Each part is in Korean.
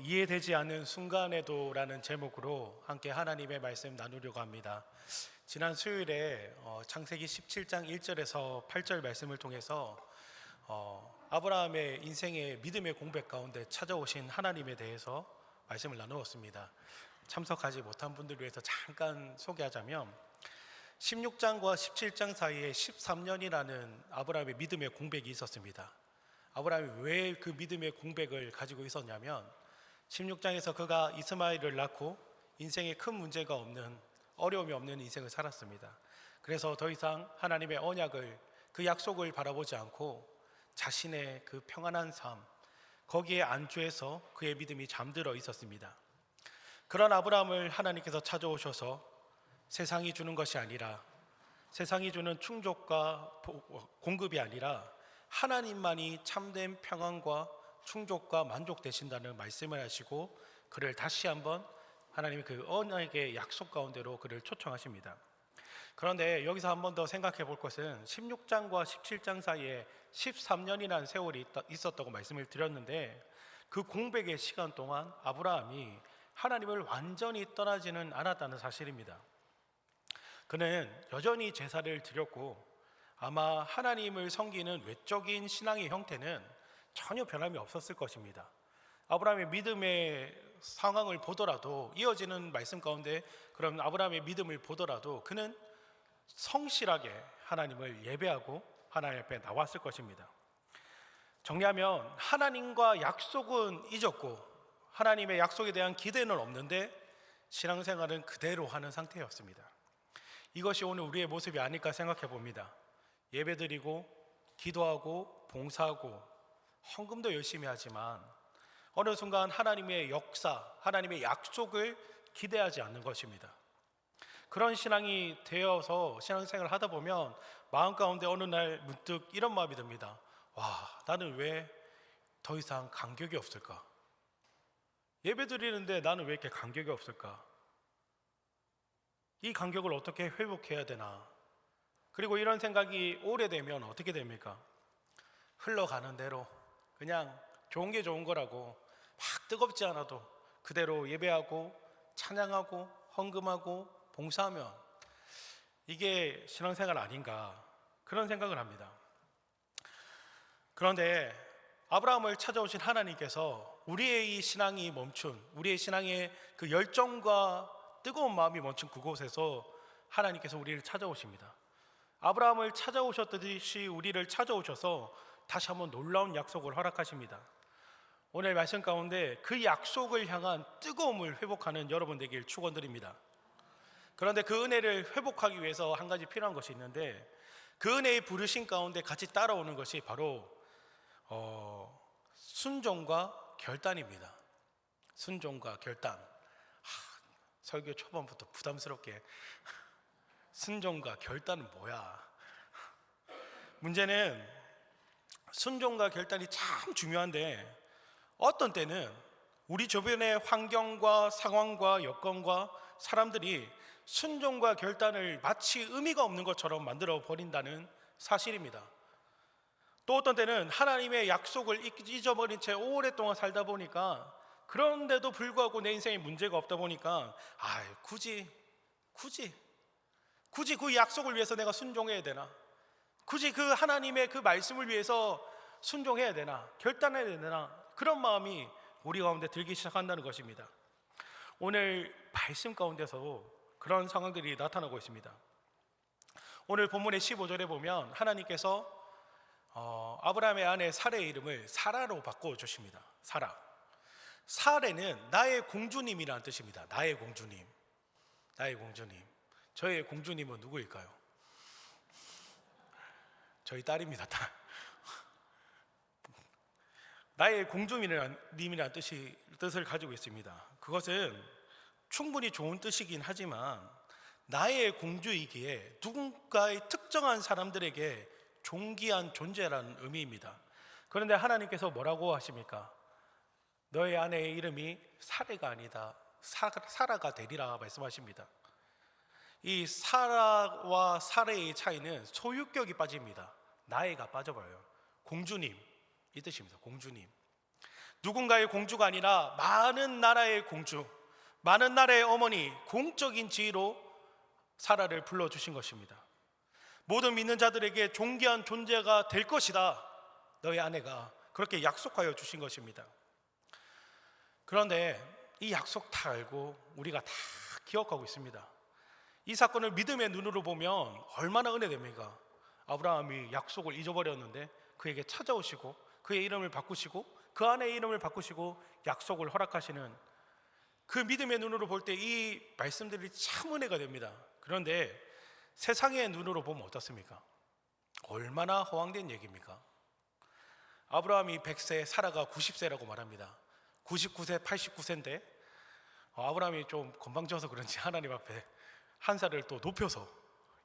이해되지 않는 순간에도라는 제목으로 함께 하나님의 말씀 나누려고 합니다. 지난 수요일에 창세기 17장 1절에서 8절 말씀을 통해서 아브라함의 인생의 믿음의 공백 가운데 찾아오신 하나님에 대해서 말씀을 나누었습니다. 참석하지 못한 분들을 위해서 잠깐 소개하자면 16장과 17장 사이에 13년이라는 아브라함의 믿음의 공백이 있었습니다. 아브라함이 왜 그 믿음의 공백을 가지고 있었냐면 16장에서 그가 이스마엘을 낳고 인생에 큰 문제가 없는, 어려움이 없는 인생을 살았습니다. 그래서 더 이상 하나님의 언약을, 그 약속을 바라보지 않고 자신의 그 평안한 삶, 거기에 안주해서 그의 믿음이 잠들어 있었습니다. 그런 아브라함을 하나님께서 찾아오셔서 세상이 주는 것이 아니라, 세상이 주는 충족과 공급이 아니라 하나님만이 참된 평안과 충족과 만족 되신다는 말씀을 하시고 그를 다시 한번 하나님의 그 언약의 약속 가운데로 그를 초청하십니다. 그런데 여기서 한 번 더 생각해 볼 것은 16장과 17장 사이에 13년이라는 세월이 있었다고 말씀을 드렸는데, 그 공백의 시간 동안 아브라함이 하나님을 완전히 떠나지는 않았다는 사실입니다. 그는 여전히 제사를 드렸고 아마 하나님을 섬기는 외적인 신앙의 형태는 전혀 변함이 없었을 것입니다. 아브라함의 믿음의 상황을 보더라도, 이어지는 말씀 가운데 그런 아브라함의 믿음을 보더라도 그는 성실하게 하나님을 예배하고 하나님 앞에 나왔을 것입니다. 정리하면 하나님과 약속은 잊었고 하나님의 약속에 대한 기대는 없는데 신앙생활은 그대로 하는 상태였습니다. 이것이 오늘 우리의 모습이 아닐까 생각해 봅니다. 예배드리고 기도하고 봉사하고 헌금도 열심히 하지만 어느 순간 하나님의 역사, 하나님의 약속을 기대하지 않는 것입니다. 그런 신앙이 되어서 신앙생활을 하다 보면 마음 가운데 어느 날 문득 이런 마음이 듭니다. 와, 나는 왜 더 이상 간격이 없을까? 예배드리는데 나는 왜 이렇게 간격이 없을까? 이 간격을 어떻게 회복해야 되나? 그리고 이런 생각이 오래되면 어떻게 됩니까? 흘러가는 대로 그냥 좋은 게 좋은 거라고 막 뜨겁지 않아도 그대로 예배하고 찬양하고 헌금하고 봉사하면 이게 신앙생활 아닌가, 그런 생각을 합니다. 그런데 아브라함을 찾아오신 하나님께서 우리의 이 신앙이 멈춘, 우리의 신앙의 그 열정과 뜨거운 마음이 멈춘 그곳에서 하나님께서 우리를 찾아오십니다. 아브라함을 찾아오셨듯이 우리를 찾아오셔서 다시 한번 놀라운 약속을 허락하십니다. 오늘 말씀 가운데 그 약속을 향한 뜨거움을 회복하는 여러분 되길 축원드립니다. 그런데 그 은혜를 회복하기 위해서 한 가지 필요한 것이 있는데, 그 은혜의 부르심 가운데 같이 따라오는 것이 바로 순종과 결단입니다. 순종과 결단. 설교 초반부터 부담스럽게 순종과 결단은 뭐야? 문제는 순종과 결단이 참 중요한데, 어떤 때는 우리 주변의 환경과 상황과 여건과 사람들이 순종과 결단을 마치 의미가 없는 것처럼 만들어 버린다는 사실입니다. 또 어떤 때는 하나님의 약속을 잊어버린 채 오랫동안 살다 보니까, 그런데도 불구하고 내 인생에 문제가 없다 보니까 굳이 그 약속을 위해서 내가 순종해야 되나? 굳이 그 하나님의 그 말씀을 위해서 순종해야 되나? 결단해야 되나? 그런 마음이 우리 가운데 들기 시작한다는 것입니다. 오늘 말씀 가운데서 그런 상황들이 나타나고 있습니다. 오늘 본문의 15절에 보면 하나님께서 아브라함의 아내 사레의 이름을 사라로 바꿔주십니다. 사라. 사레는 나의 공주님이라는 뜻입니다. 나의 공주님. 나의 공주님. 저의 공주님은 누구일까요? 저희 딸입니다. 딸. 나의 공주님이라는 뜻을 가지고 있습니다. 그것은 충분히 좋은 뜻이긴 하지만 나의 공주이기에 누군가의 특정한 사람들에게 존귀한 존재라는 의미입니다. 그런데 하나님께서 뭐라고 하십니까? 너의 아내의 이름이 사레가 아니다, 사라가 되리라 말씀하십니다. 이 사라와 사레의 차이는 소유격이 빠집니다. 나이가 빠져버려요. 공주님, 이 뜻입니다. 공주님. 누군가의 공주가 아니라 많은 나라의 공주, 많은 나라의 어머니, 공적인 지위로 사라를 불러주신 것입니다. 모든 믿는 자들에게 존귀한 존재가 될 것이다, 너의 아내가, 그렇게 약속하여 주신 것입니다. 그런데 이 약속 다 알고 우리가 다 기억하고 있습니다. 이 사건을 믿음의 눈으로 보면 얼마나 은혜됩니까? 아브라함이 약속을 잊어버렸는데 그에게 찾아오시고 그의 이름을 바꾸시고 그 아내의 이름을 바꾸시고 약속을 허락하시는 그 믿음의 눈으로 볼 때 이 말씀들이 참 은혜가 됩니다. 그런데 세상의 눈으로 보면 어떻습니까? 얼마나 허황된 얘기입니까? 아브라함이 100세, 사라가 90세라고 말합니다. 99세, 89세인데 아브라함이 좀 건방져서 그런지 하나님 앞에 한 살을 또 높여서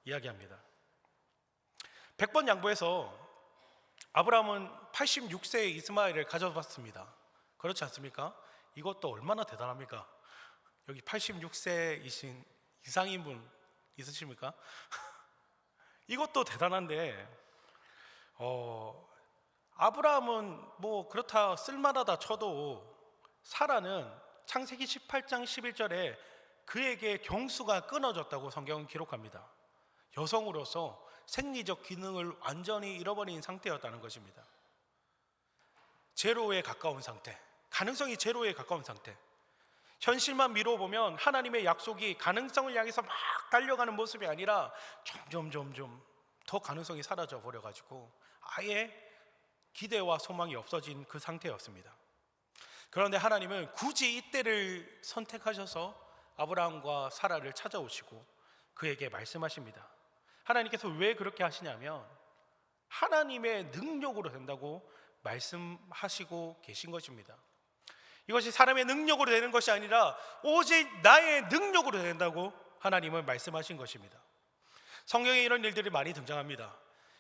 이야기합니다. 100번 양보해서 아브라함은 86세의 이스마엘을 가져봤습니다. 그렇지 않습니까? 이것도 얼마나 대단합니까? 여기 86세이신 이상인 분 있으십니까? 이것도 대단한데 아브라함은 뭐 그렇다 쓸만하다 쳐도 사라는 창세기 18장 11절에 그에게 경수가 끊어졌다고 성경은 기록합니다. 여성으로서 생리적 기능을 완전히 잃어버린 상태였다는 것입니다. 제로에 가까운 상태, 가능성이 제로에 가까운 상태. 현실만 미뤄보면 하나님의 약속이 가능성을 향해서 막 달려가는 모습이 아니라 점점 더 가능성이 사라져 버려가지고 아예 기대와 소망이 없어진 그 상태였습니다. 그런데 하나님은 굳이 이때를 선택하셔서 아브라함과 사라를 찾아오시고 그에게 말씀하십니다. 하나님께서 왜 그렇게 하시냐면 하나님의 능력으로 된다고 말씀하시고 계신 것입니다. 이것이 사람의 능력으로 되는 것이 아니라 오직 나의 능력으로 된다고 하나님은 말씀하신 것입니다. 성경에 이런 일들이 많이 등장합니다.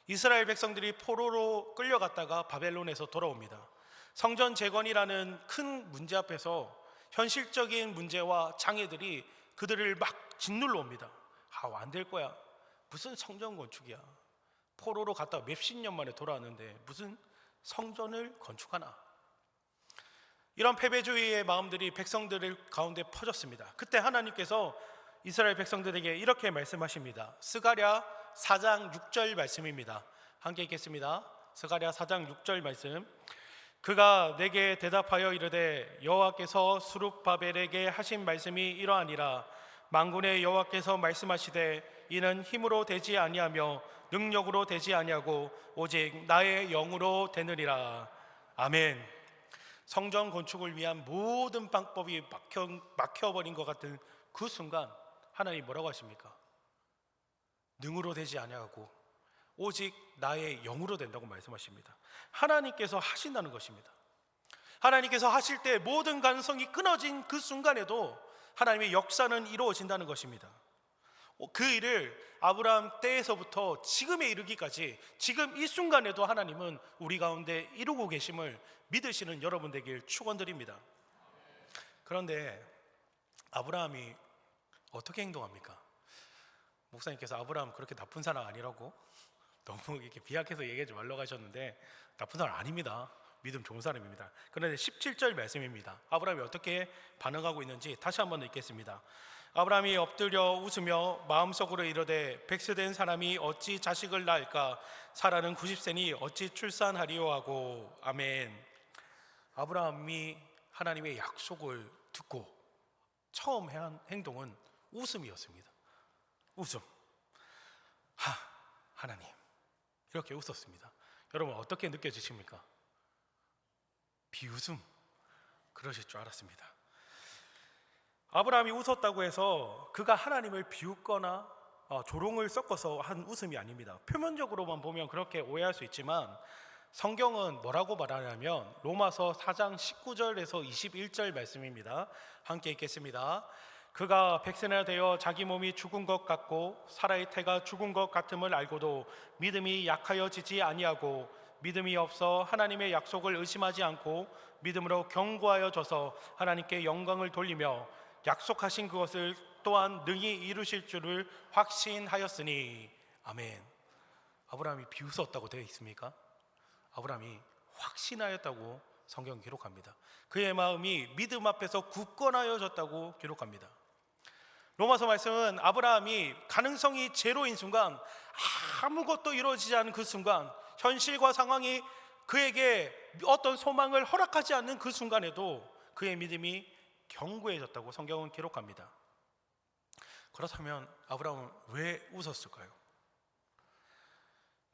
이스라엘 백성들이 포로로 끌려갔다가 바벨론에서 돌아옵니다. 성전 재건이라는 큰 문제 앞에서 현실적인 문제와 장애들이 그들을 막 짓눌러 옵니다. 안 될 거야. 무슨 성전 건축이야. 포로로 갔다가 몇십 년 만에 돌아왔는데 무슨 성전을 건축하나. 이런 패배주의의 마음들이 백성들 가운데 퍼졌습니다. 그때 하나님께서 이스라엘 백성들에게 이렇게 말씀하십니다. 스가랴 4장 6절 말씀입니다. 함께 읽겠습니다. 스가랴 4장 6절 말씀. 그가 내게 대답하여 이르되 여호와께서 스룹바벨에게 하신 말씀이 이러하니라. 만군의 여호와께서 말씀하시되 이는 힘으로 되지 아니하며 능력으로 되지 아니하고 오직 나의 영으로 되느니라. 아멘. 성전 건축을 위한 모든 방법이 막혀버린 것 같은 그 순간 하나님 뭐라고 하십니까? 능으로 되지 아니하고 오직 나의 영으로 된다고 말씀하십니다. 하나님께서 하신다는 것입니다. 하나님께서 하실 때 모든 가능성이 끊어진 그 순간에도 하나님의 역사는 이루어진다는 것입니다. 그 일을 아브라함 때에서부터 지금에 이르기까지 지금 이 순간에도 하나님은 우리 가운데 이루고 계심을 믿으시는 여러분 되길 축원드립니다. 그런데 아브라함이 어떻게 행동합니까? 목사님께서 아브라함 그렇게 나쁜 사람 아니라고 너무 이렇게 비약해서 얘기하지 말라고 하셨는데 나쁜 사람 아닙니다. 믿음 좋은 사람입니다. 그런데 17절 말씀입니다. 아브라함이 어떻게 반응하고 있는지 다시 한번 읽겠습니다. 아브라함이 엎드려 웃으며 마음속으로 이르되 백세된 사람이 어찌 자식을 낳을까? 사라는 90세니 어찌 출산하리요 하고. 아멘. 아브라함이 하나님의 약속을 듣고 처음 한 행동은 웃음이었습니다. 웃음. 하나님, 이렇게 웃었습니다. 여러분 어떻게 느껴지십니까? 비웃음. 그러실 줄 알았습니다. 아브라함이 웃었다고 해서 그가 하나님을 비웃거나 조롱을 섞어서 한 웃음이 아닙니다. 표면적으로만 보면 그렇게 오해할 수 있지만 성경은 뭐라고 말하냐면 로마서 4장 19절에서 21절 말씀입니다. 함께 읽겠습니다. 그가 백세나 되어 자기 몸이 죽은 것 같고 사라의 태가 죽은 것 같음을 알고도 믿음이 약하여지지 아니하고 믿음이 없어 하나님의 약속을 의심하지 않고 믿음으로 견고하여져서 하나님께 영광을 돌리며 약속하신 그것을 또한 능히 이루실 줄을 확신하였으니. 아멘. 아브라함이 비웃었다고 되어 있습니까? 아브라함이 확신하였다고 성경은 기록합니다. 그의 마음이 믿음 앞에서 굳건하여졌다고 기록합니다. 로마서 말씀은 아브라함이 가능성이 제로인 순간, 아무것도 이루어지지 않은 그 순간, 현실과 상황이 그에게 어떤 소망을 허락하지 않는 그 순간에도 그의 믿음이 견고해졌다고 성경은 기록합니다. 그렇다면 아브라함은 왜 웃었을까요?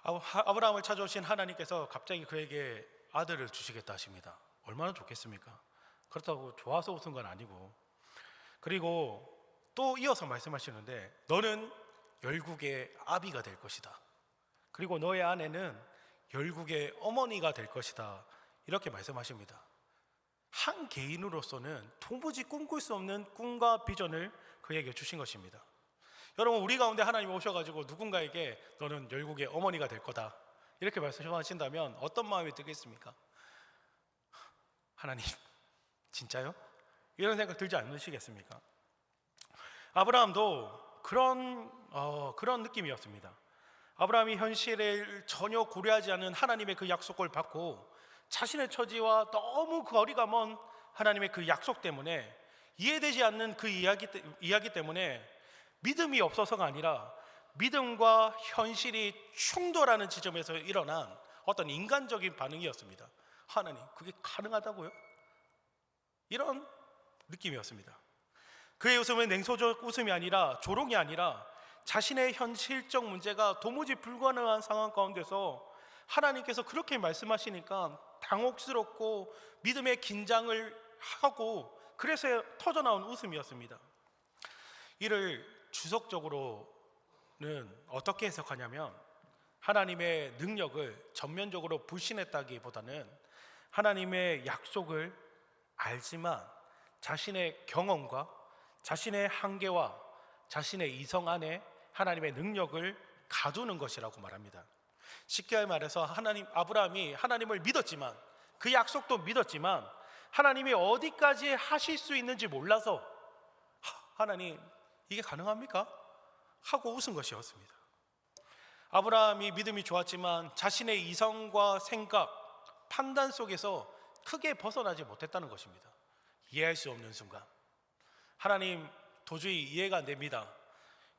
아브라함을 찾아오신 하나님께서 갑자기 그에게 아들을 주시겠다 하십니다. 얼마나 좋겠습니까? 그렇다고 좋아서 웃은 건 아니고, 그리고 또 이어서 말씀하시는데 너는 열국의 아비가 될 것이다. 그리고 너의 아내는 열국의 어머니가 될 것이다. 이렇게 말씀하십니다. 한 개인으로서는 도무지 꿈꿀 수 없는 꿈과 비전을 그에게 주신 것입니다. 여러분, 우리 가운데 하나님이 오셔가지고 누군가에게 너는 열국의 어머니가 될 거다 이렇게 말씀하신다면 어떤 마음이 들겠습니까? 하나님, 진짜요? 이런 생각 들지 않으시겠습니까? 아브라함도 그런 느낌이었습니다. 아브라함이 현실을 전혀 고려하지 않은 하나님의 그 약속을 받고 자신의 처지와 너무 거리가 먼 하나님의 그 약속 때문에, 이해되지 않는 그 이야기 때문에 믿음이 없어서가 아니라 믿음과 현실이 충돌하는 지점에서 일어난 어떤 인간적인 반응이었습니다. 하나님, 그게 가능하다고요? 이런 느낌이었습니다. 그의 웃음은 냉소적 웃음이 아니라, 조롱이 아니라 자신의 현실적 문제가 도무지 불가능한 상황 가운데서 하나님께서 그렇게 말씀하시니까 당혹스럽고 믿음의 긴장을 하고, 그래서 터져나온 웃음이었습니다. 이를 주석적으로는 어떻게 해석하냐면, 하나님의 능력을 전면적으로 불신했다기보다는 하나님의 약속을 알지만 자신의 경험과 자신의 한계와 자신의 이성 안에 하나님의 능력을 가두는 것이라고 말합니다. 쉽게 말해서 아브라함이 하나님을 믿었지만, 그 약속도 믿었지만 하나님이 어디까지 하실 수 있는지 몰라서 하나님, 이게 가능합니까? 하고 웃은 것이었습니다. 아브라함이 믿음이 좋았지만 자신의 이성과 생각, 판단 속에서 크게 벗어나지 못했다는 것입니다. 이해할 수 없는 순간, 하나님, 도저히 이해가 안 됩니다,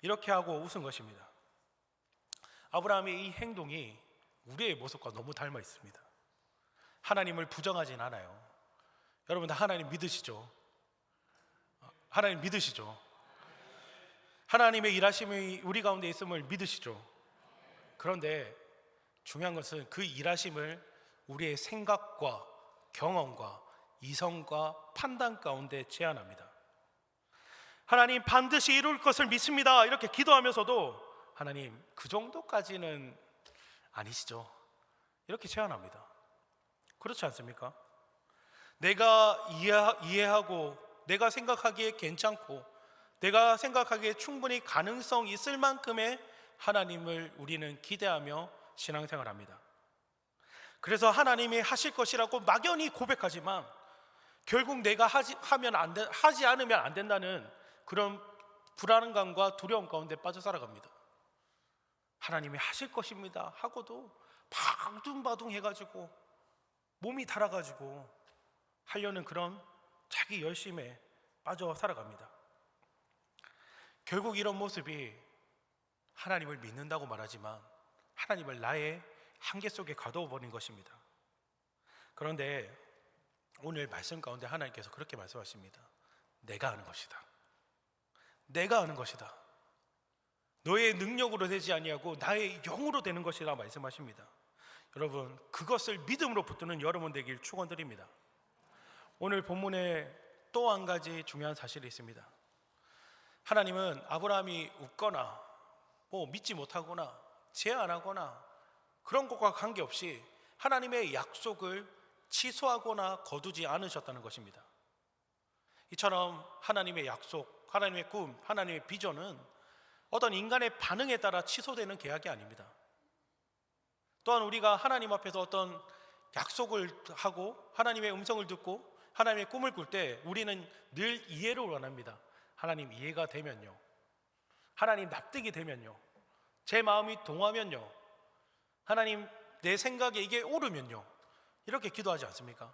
이렇게 하고 웃은 것입니다. 아브라함의 이 행동이 우리의 모습과 너무 닮아 있습니다. 하나님을 부정하진 않아요. 여러분 다 하나님 믿으시죠? 하나님 믿으시죠? 하나님의 일하심이 우리 가운데 있음을 믿으시죠? 그런데 중요한 것은 그 일하심을 우리의 생각과 경험과 이성과 판단 가운데 제한합니다. 하나님, 반드시 이룰 것을 믿습니다, 이렇게 기도하면서도 하나님, 그 정도까지는 아니시죠? 이렇게 제안합니다. 그렇지 않습니까? 내가 이해하고 내가 생각하기에 괜찮고 내가 생각하기에 충분히 가능성 있을 만큼의 하나님을 우리는 기대하며 신앙생활합니다. 그래서 하나님이 하실 것이라고 막연히 고백하지만 결국 내가 하지 않으면 안 된다는 그런 불안감과 두려움 가운데 빠져 살아갑니다. 하나님이 하실 것입니다 하고도 바둥바둥 해가지고 몸이 달아가지고 하려는 그런 자기 열심에 빠져 살아갑니다. 결국 이런 모습이 하나님을 믿는다고 말하지만 하나님을 나의 한계 속에 가둬버린 것입니다. 그런데 오늘 말씀 가운데 하나님께서 그렇게 말씀하십니다. 내가 하는 것이다. 내가 하는 것이다. 너의 능력으로 되지 아니하고 나의 영으로 되는 것이라 말씀하십니다. 여러분, 그것을 믿음으로 붙드는 여러분 되길 축원드립니다. 오늘 본문에 또 한 가지 중요한 사실이 있습니다. 하나님은 아브라함이 웃거나 믿지 못하거나 제안하거나 그런 것과 관계없이 하나님의 약속을 취소하거나 거두지 않으셨다는 것입니다. 이처럼 하나님의 약속, 하나님의 꿈, 하나님의 비전은 어떤 인간의 반응에 따라 취소되는 계약이 아닙니다. 또한 우리가 하나님 앞에서 어떤 약속을 하고 하나님의 음성을 듣고 하나님의 꿈을 꿀 때 우리는 늘 이해를 원합니다. 하나님 이해가 되면요, 하나님 납득이 되면요, 제 마음이 동하면요, 하나님 내 생각에 이게 옳으면요, 이렇게 기도하지 않습니까?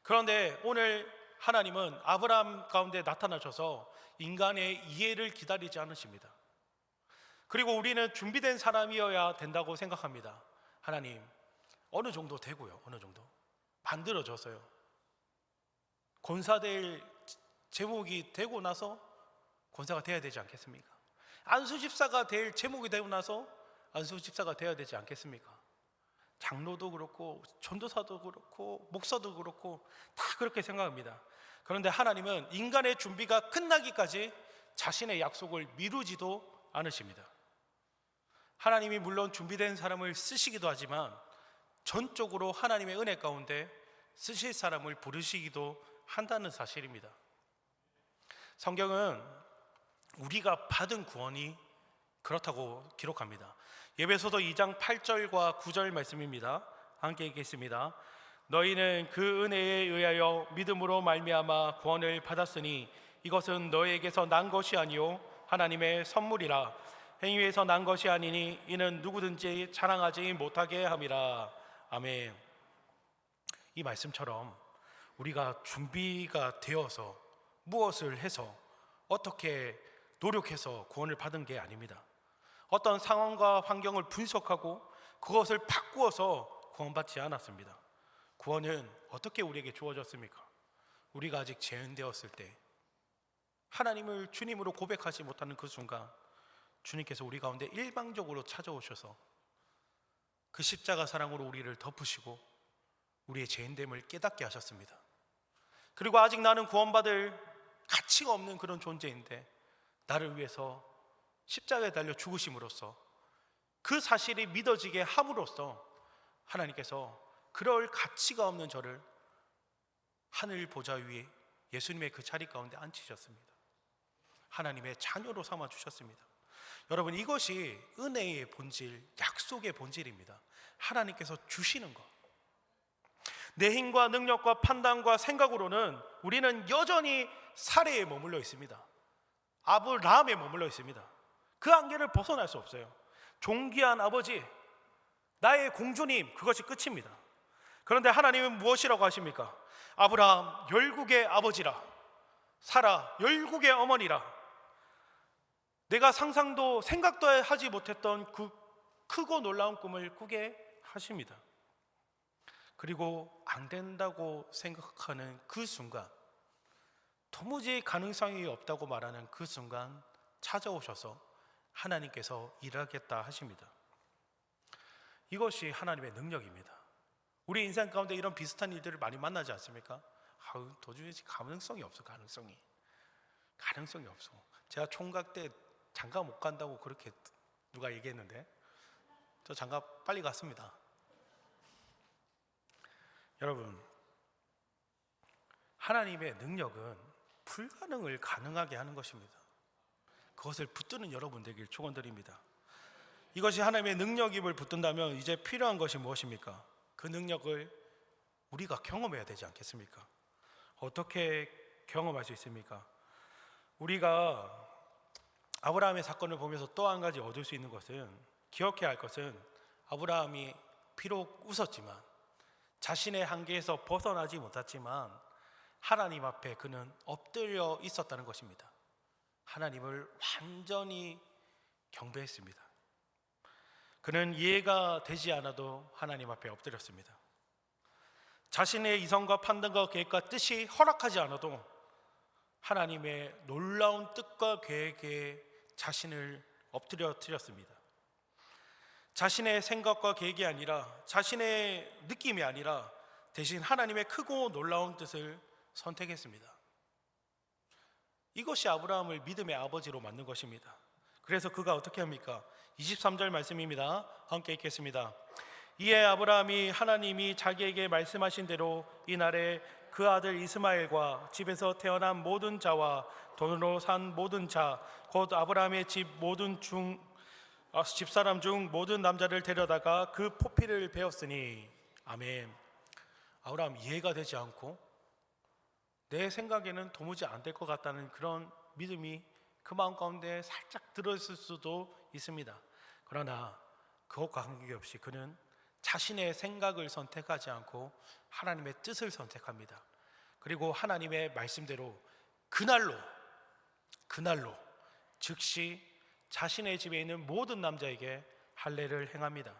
그런데 오늘 하나님은 아브라함 가운데 나타나셔서 인간의 이해를 기다리지 않으십니다. 그리고 우리는 준비된 사람이어야 된다고 생각합니다. 하나님, 어느 정도 되고요. 어느 정도 만들어져서요. 권사될 제목이 되고 나서 권사가 돼야 되지 않겠습니까? 안수집사가 될 제목이 되고 나서 안수집사가 되어야 되지 않겠습니까? 장로도 그렇고 전도사도 그렇고 목사도 그렇고 다 그렇게 생각합니다. 그런데 하나님은 인간의 준비가 끝나기까지 자신의 약속을 미루지도 않으십니다. 하나님이 물론 준비된 사람을 쓰시기도 하지만 전적으로 하나님의 은혜 가운데 쓰실 사람을 부르시기도 한다는 사실입니다. 성경은 우리가 받은 구원이 그렇다고 기록합니다. 에베소서 2장 8절과 9절 말씀입니다. 함께 읽겠습니다. 너희는 그 은혜에 의하여 믿음으로 말미암아 구원을 받았으니 이것은 너희에게서 난 것이 아니요 하나님의 선물이라. 행위에서 난 것이 아니니 이는 누구든지 자랑하지 못하게 함이라. 아멘. 이 말씀처럼 우리가 준비가 되어서 무엇을 해서 어떻게 노력해서 구원을 받은 게 아닙니다. 어떤 상황과 환경을 분석하고 그것을 바꾸어서 구원받지 않았습니다. 구원은 어떻게 우리에게 주어졌습니까? 우리가 아직 죄인되었을 때 하나님을 주님으로 고백하지 못하는 그 순간 주님께서 우리 가운데 일방적으로 찾아오셔서 그 십자가 사랑으로 우리를 덮으시고 우리의 죄인됨을 깨닫게 하셨습니다. 그리고 아직 나는 구원받을 가치가 없는 그런 존재인데 나를 위해서 십자가에 달려 죽으심으로써 그 사실이 믿어지게 함으로써 하나님께서 그럴 가치가 없는 저를 하늘 보좌 위에 예수님의 그 자리 가운데 앉히셨습니다. 하나님의 자녀로 삼아 주셨습니다. 여러분, 이것이 은혜의 본질, 약속의 본질입니다. 하나님께서 주시는 것. 내 힘과 능력과 판단과 생각으로는 우리는 여전히 사례에 머물러 있습니다. 아브라함에 머물러 있습니다. 그 안개를 벗어날 수 없어요. 존귀한 아버지, 나의 공주님, 그것이 끝입니다. 그런데 하나님은 무엇이라고 하십니까? 아브라함 열국의 아버지라, 사라 열국의 어머니라. 내가 상상도 생각도 하지 못했던 그 크고 놀라운 꿈을 꾸게 하십니다. 그리고 안 된다고 생각하는 그 순간, 도무지 가능성이 없다고 말하는 그 순간 찾아오셔서 하나님께서 일하겠다 하십니다. 이것이 하나님의 능력입니다. 우리 인생 가운데 이런 비슷한 일들을 많이 만나지 않습니까? 도저히 가능성이 없어. 가능성이 없어. 제가 총각 때 장가 못 간다고 그렇게 누가 얘기했는데 저 장가 빨리 갔습니다. 여러분, 하나님의 능력은 불가능을 가능하게 하는 것입니다. 그것을 붙드는 여러분 되길 축원드립니다. 이것이 하나님의 능력임을 붙든다면 이제 필요한 것이 무엇입니까? 그 능력을 우리가 경험해야 되지 않겠습니까? 어떻게 경험할 수 있습니까? 우리가 아브라함의 사건을 보면서 또 한 가지 얻을 수 있는 것은, 기억해야 할 것은, 아브라함이 비록 웃었지만 자신의 한계에서 벗어나지 못했지만 하나님 앞에 그는 엎드려 있었다는 것입니다. 하나님을 완전히 경배했습니다. 그는 이해가 되지 않아도 하나님 앞에 엎드렸습니다. 자신의 이성과 판단과 계획과 뜻이 허락하지 않아도 하나님의 놀라운 뜻과 계획에 자신을 엎드렸습니다. 자신의 생각과 계획이 아니라, 자신의 느낌이 아니라 대신 하나님의 크고 놀라운 뜻을 선택했습니다. 이것이 아브라함을 믿음의 아버지로 만든 것입니다. 그래서 그가 어떻게 합니까? 23절 말씀입니다. 함께 읽겠습니다. 이에 아브라함이 하나님이 자기에게 말씀하신 대로 이날에 그 아들 이스마엘과 집에서 태어난 모든 자와 돈으로 산 모든 자, 곧 아브라함의 집사람 중 모든 남자를 데려다가 그 포피를 베었으니. 아멘. 아브라함 이해가 되지 않고 내 생각에는 도무지 안 될 것 같다는 그런 믿음이 그 마음 가운데 살짝 들어있을 수도 있습니다. 그러나 그것과 관계없이 그는 자신의 생각을 선택하지 않고 하나님의 뜻을 선택합니다. 그리고 하나님의 말씀대로 그날로 즉시 자신의 집에 있는 모든 남자에게 할례를 행합니다.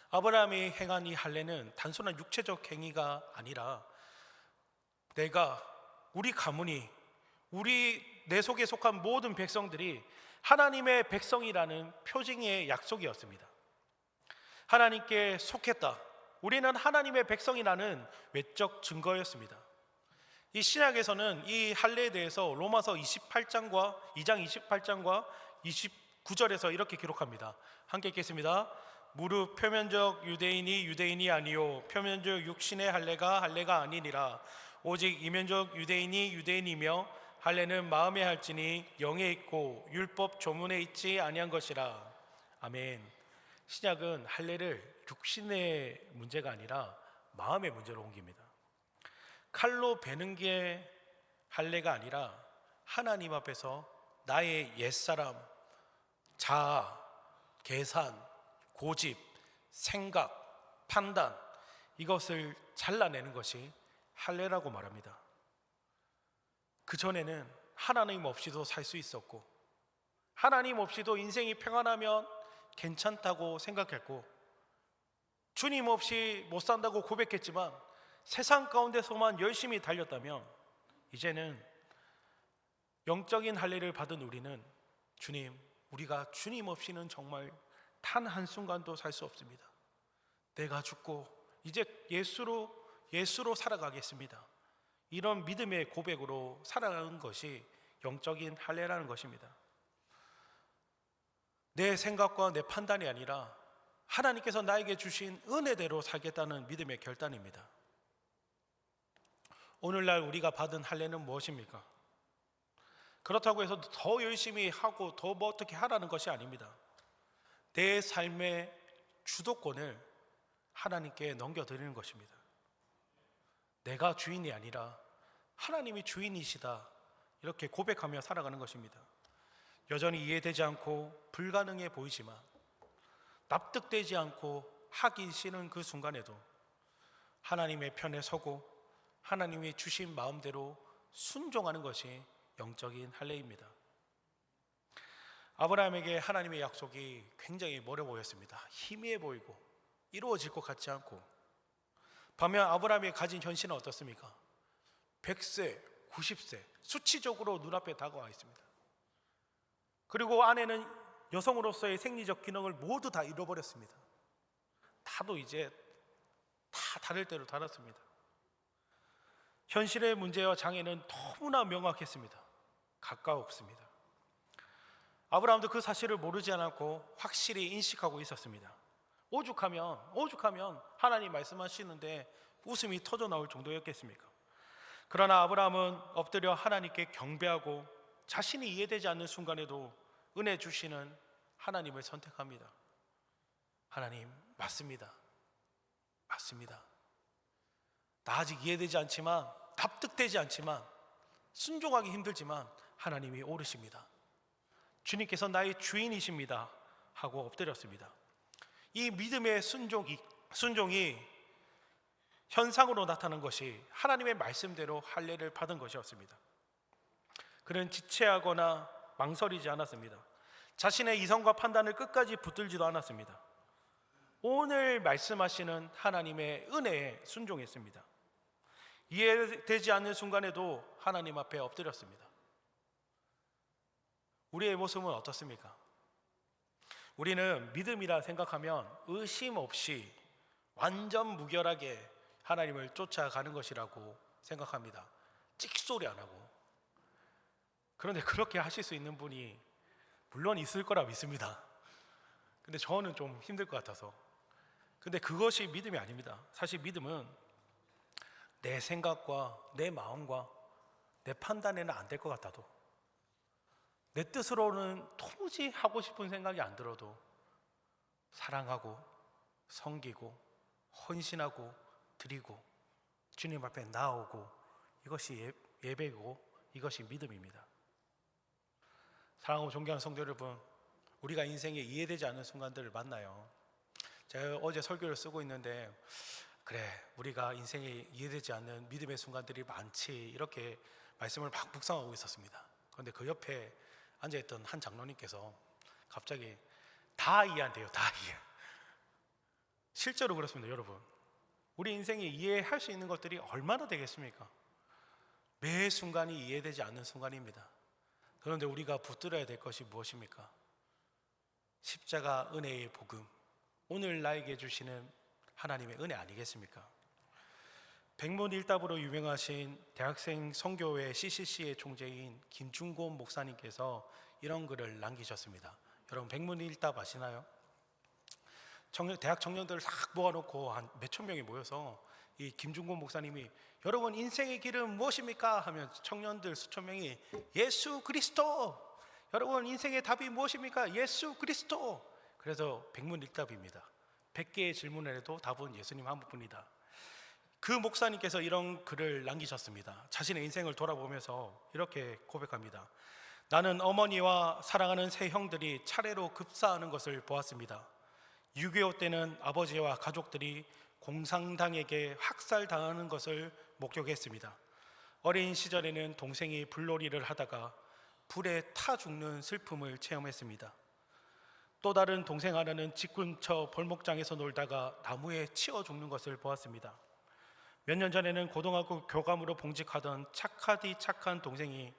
아브라함이 행한 이 할례는 단순한 육체적 행위가 아니라 우리 가문이, 내 속에 속한 모든 백성들이 하나님의 백성이라는 표징의 약속이었습니다. 하나님께 속했다, 우리는 하나님의 백성이라는 외적 증거였습니다. 이 신약에서는 이 할례에 대해서 로마서 2장 28장과 29절에서 이렇게 기록합니다. 함께 읽겠습니다. 무릇 표면적 유대인이 아니요 표면적 육신의 할례가 아니니라. 오직 이면적 유대인이 유대인이며 할례는 마음에 할지니 영에 있고 율법 조문에 있지 아니한 것이라. 아멘. 신약은 할례를 육신의 문제가 아니라 마음의 문제로 옮깁니다. 칼로 베는 게 할례가 아니라 하나님 앞에서 나의 옛사람, 자아, 계산, 고집, 생각, 판단, 이것을 잘라내는 것이 할례라고 말합니다. 그전에는 하나님 없이도 살 수 있었고, 하나님 없이도 인생이 평안하면 괜찮다고 생각했고, 주님 없이 못 산다고 고백했지만 세상 가운데서만 열심히 달렸다면, 이제는 영적인 할례를 받은 우리는 우리가 주님 없이는 정말 단 한순간도 살 수 없습니다. 내가 죽고 이제 예수로 살아가겠습니다, 이런 믿음의 고백으로 살아가는 것이 영적인 할례라는 것입니다. 내 생각과 내 판단이 아니라 하나님께서 나에게 주신 은혜대로 살겠다는 믿음의 결단입니다. 오늘날 우리가 받은 할례는 무엇입니까? 그렇다고 해서 더 열심히 하고 더 어떻게 하라는 것이 아닙니다. 내 삶의 주도권을 하나님께 넘겨드리는 것입니다. 내가 주인이 아니라 하나님이 주인이시다, 이렇게 고백하며 살아가는 것입니다. 여전히 이해되지 않고 불가능해 보이지만, 납득되지 않고 하기 싫은 그 순간에도 하나님의 편에 서고 하나님이 주신 마음대로 순종하는 것이 영적인 할례입니다. 아브라함에게 하나님의 약속이 굉장히 멀어 보였습니다. 희미해 보이고 이루어질 것 같지 않고, 반면 아브라함이 가진 현실은 어떻습니까? 100세, 90세 수치적으로 눈앞에 다가와 있습니다. 그리고 아내는 여성으로서의 생리적 기능을 모두 다 잃어버렸습니다. 다도 이제 다 다를 대로 달았습니다. 현실의 문제와 장애는 너무나 명확했습니다. 가까웠습니다. 아브라함도 그 사실을 모르지 않았고 확실히 인식하고 있었습니다. 오죽하면 하나님 말씀하시는데 웃음이 터져 나올 정도였겠습니까? 그러나 아브라함은 엎드려 하나님께 경배하고 자신이 이해되지 않는 순간에도 은혜 주시는 하나님을 선택합니다. 하나님, 맞습니다. 나 아직 이해되지 않지만, 납득되지 않지만, 순종하기 힘들지만 하나님이 옳으십니다. 주님께서 나의 주인이십니다 하고 엎드렸습니다. 이 믿음의 순종이 현상으로 나타난 것이 하나님의 말씀대로 할례를 받은 것이었습니다. 그는 지체하거나 망설이지 않았습니다. 자신의 이성과 판단을 끝까지 붙들지도 않았습니다. 오늘 말씀하시는 하나님의 은혜에 순종했습니다. 이해되지 않는 순간에도 하나님 앞에 엎드렸습니다. 우리의 모습은 어떻습니까? 우리는 믿음이라 생각하면 의심 없이 완전 무결하게 하나님을 쫓아가는 것이라고 생각합니다. 찍소리 안 하고. 그런데 그렇게 하실 수 있는 분이 물론 있을 거라 믿습니다. 근데 저는 좀 힘들 것 같아서. 근데 그것이 믿음이 아닙니다. 사실 믿음은 내 생각과 내 마음과 내 판단에는 안 될 것 같아도, 내 뜻으로는 도무지 하고 싶은 생각이 안 들어도 사랑하고 섬기고 헌신하고 드리고 주님 앞에 나오고, 이것이 예배고 이것이 믿음입니다. 사랑하고 존경하는 성도 여러분, 우리가 인생에 이해되지 않는 순간들을 만나요. 제가 어제 설교를 쓰고 있는데 그래, 우리가 인생에 이해되지 않는 믿음의 순간들이 많지, 이렇게 말씀을 막 묵상하고 있었습니다. 그런데 그 옆에 앉아있던 한 장로님께서 갑자기 다 이해 안 돼요. 다 이해. 실제로 그렇습니다. 여러분, 우리 인생에 이해할 수 있는 것들이 얼마나 되겠습니까? 매 순간이 이해되지 않는 순간입니다. 그런데 우리가 붙들어야 될 것이 무엇입니까? 십자가 은혜의 복음, 오늘 나에게 주시는 하나님의 은혜 아니겠습니까? 백문일답으로 유명하신 대학생 선교회 CCC의 총재인 김중곤 목사님께서 이런 글을 남기셨습니다. 여러분, 백문일답 아시나요? 대학 청년들을 싹 모아놓고 한 몇천 명이 모여서 이 김중곤 목사님이 여러분 인생의 길은 무엇입니까? 하면 청년들 수천 명이 예수 그리스도! 여러분 인생의 답이 무엇입니까? 예수 그리스도! 그래서 백문일답입니다. 100개의 질문을 해도 답은 예수님 한 분이다. 그 목사님께서 이런 글을 남기셨습니다. 자신의 인생을 돌아보면서 이렇게 고백합니다. 나는 어머니와 사랑하는 세 형들이 차례로 급사하는 것을 보았습니다. 6.25 때는 아버지와 가족들이 공산당에게 학살당하는 것을 목격했습니다. 어린 시절에는 동생이 불놀이를 하다가 불에 타 죽는 슬픔을 체험했습니다. 또 다른 동생 하나는 집 근처 벌목장에서 놀다가 나무에 치여 죽는 것을 보았습니다. 몇 년 전에는 고등학교 교감으로 봉직하던 착하디 착한 동생이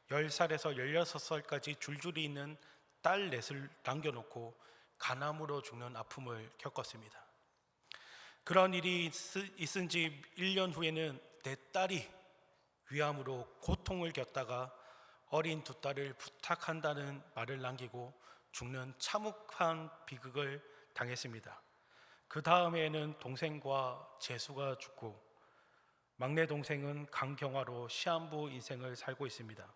10살에서 16살까지 줄줄이 있는 딸 넷을 남겨놓고 간암으로 죽는 아픔을 겪었습니다. 그런 일이 있은 지 1년 후에는 내 딸이 위암으로 고통을 겪다가 어린 두 딸을 부탁한다는 말을 남기고 죽는 참혹한 비극을 당했습니다. 그 다음에는 동생과 재수가 죽고 막내 동생은 간경화로 시한부 인생을 살고 있습니다.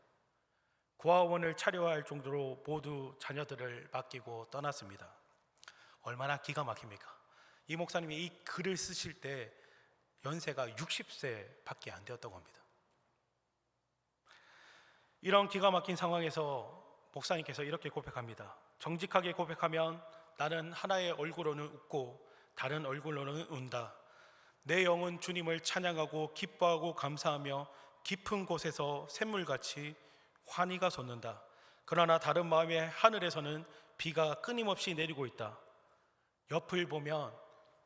고아원을 차려야 할 정도로 모두 자녀들을 맡기고 떠났습니다. 얼마나 기가 막힙니까? 이 목사님이 이 글을 쓰실 때 연세가 60세 밖에 안 되었다고 합니다. 이런 기가 막힌 상황에서 목사님께서 이렇게 고백합니다. 정직하게 고백하면 나는 하나의 얼굴로는 웃고 다른 얼굴로는 운다. 내 영은 주님을 찬양하고 기뻐하고 감사하며 깊은 곳에서 샘물같이 환희가 솟는다. 그러나 다른 마음의 하늘에서는 비가 끊임없이 내리고 있다. 옆을 보면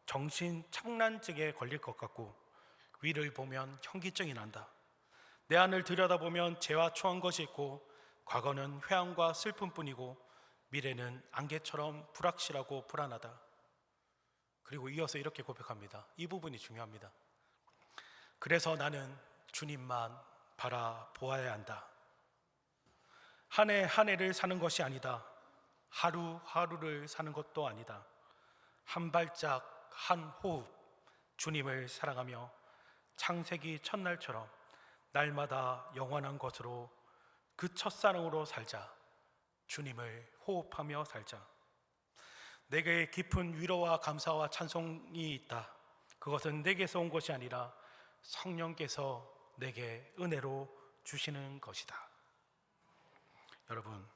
정신 착란증에 걸릴 것 같고 위를 보면 현기증이 난다. 내 안을 들여다보면 죄와 초한 것이 있고 과거는 회한과 슬픔뿐이고 미래는 안개처럼 불확실하고 불안하다. 그리고 이어서 이렇게 고백합니다. 이 부분이 중요합니다. 그래서 나는 주님만 바라보아야 한다. 한 해 한 해를 사는 것이 아니다. 하루하루를 사는 것도 아니다. 한 발짝 한 호흡 주님을 사랑하며 창세기 첫날처럼 날마다 영원한 것으로 그 첫사랑으로 살자. 주님을 호흡하며 살자. 내게 깊은 위로와 감사와 찬송이 있다. 그것은 내게서 온 것이 아니라 성령께서 내게 은혜로 주시는 것이다. 여러분,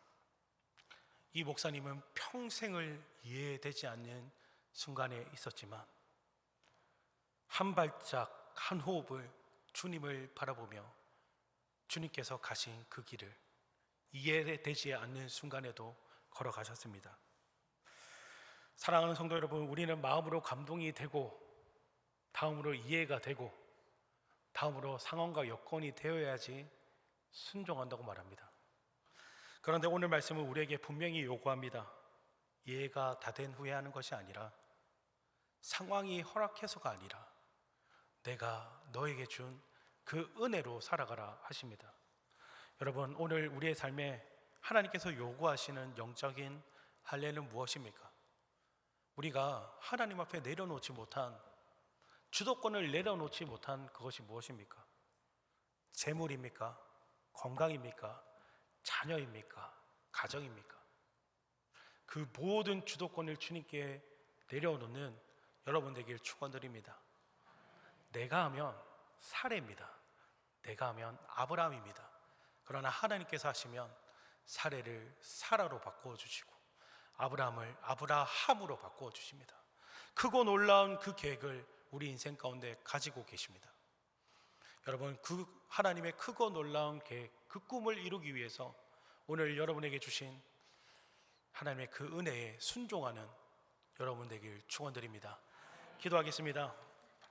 이 목사님은 평생을 이해되지 않는 순간에 있었지만 한 발짝 한 호흡을 주님을 바라보며 주님께서 가신 그 길을 이해되지 않는 순간에도 걸어가셨습니다. 사랑하는 성도 여러분, 우리는 마음으로 감동이 되고 다음으로 이해가 되고 다음으로 상황과 여건이 되어야지 순종한다고 말합니다. 그런데 오늘 말씀은 우리에게 분명히 요구합니다. 이해가 다 된 후에 하는 것이 아니라 상황이 허락해서가 아니라 내가 너에게 준 그 은혜로 살아가라 하십니다. 여러분, 오늘 우리의 삶에 하나님께서 요구하시는 영적인 할례는 무엇입니까? 우리가 하나님 앞에 내려놓지 못한, 주도권을 내려놓지 못한 그것이 무엇입니까? 재물입니까? 건강입니까? 자녀입니까? 가정입니까? 그 모든 주도권을 주님께 내려놓는 여러분 되길 축원드립니다. 내가 하면 사례입니다. 내가 하면 아브라함입니다. 그러나 하나님께서 하시면 사례를 사라로 바꿔주시고 아브라함을 아브라함으로 바꿔주십니다. 크고 놀라운 그 계획을 우리 인생 가운데 가지고 계십니다. 여러분, 그 하나님의 크고 놀라운 계획, 그 꿈을 이루기 위해서 오늘 여러분에게 주신 하나님의 그 은혜에 순종하는 여러분 되길 축원드립니다. 기도하겠습니다.